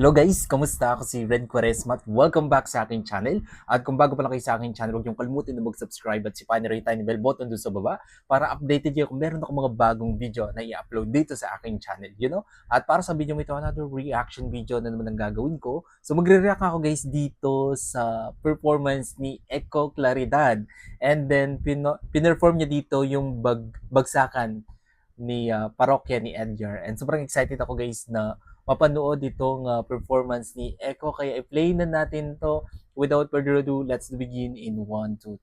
Hello guys! Kamusta? Ako si Ren Quaresma at welcome back sa aking channel. At kung bago pa lang kayo sa aking channel, huwag niyong kalimutan na mag-subscribe at sipahin na rin tiny bell button doon sa baba para updated kayo kung meron akong mga bagong video na i-upload dito sa aking channel. At para sa video ito, another reaction video na naman ang gagawin ko. So magre-react ako guys dito sa performance ni Echo Claridad. And then pinerform niya dito yung bagsakan ni parokya ni Edgar. And sobrang excited ako guys na mapanood itong performance ni Echo. Kaya i-play na natin to. Without further ado, let's begin in 1, 2,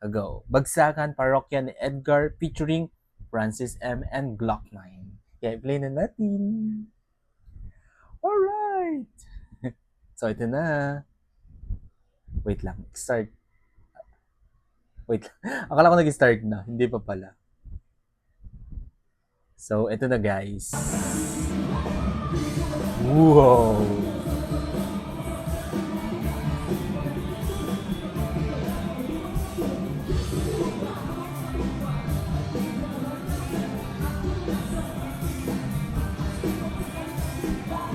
3. Go. Bagsakan Parokya ni Edgar featuring Francis M. and Glock 9. Kaya i-play na natin. Alright! So ito na. Wait lang. Start. Wait lang. Akala ko nag-start na. Hindi pa pala. So ito na guys. Wow!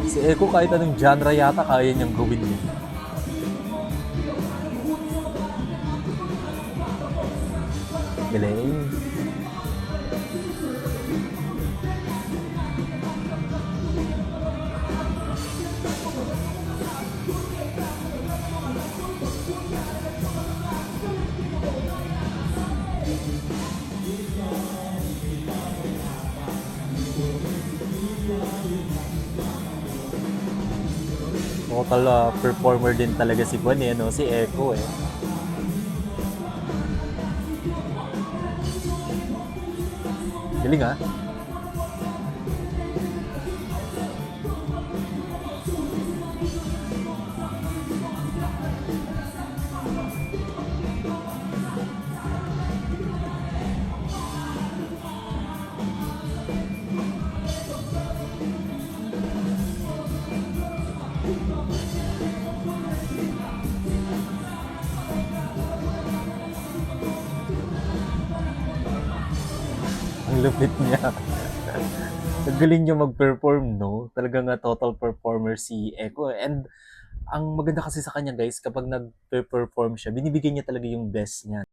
Si Echo kahit anong genre yata kaya niyang gawin yun. Galing. Total performer din talaga si Juan eh, no? Si Echo eh. Galing ah. Ang lupit niya. Nagaling niya mag-perform, no? Talagang total performer si Echo. And ang maganda kasi sa kanya guys, kapag nag-perform siya, binibigay niya talaga yung best niya.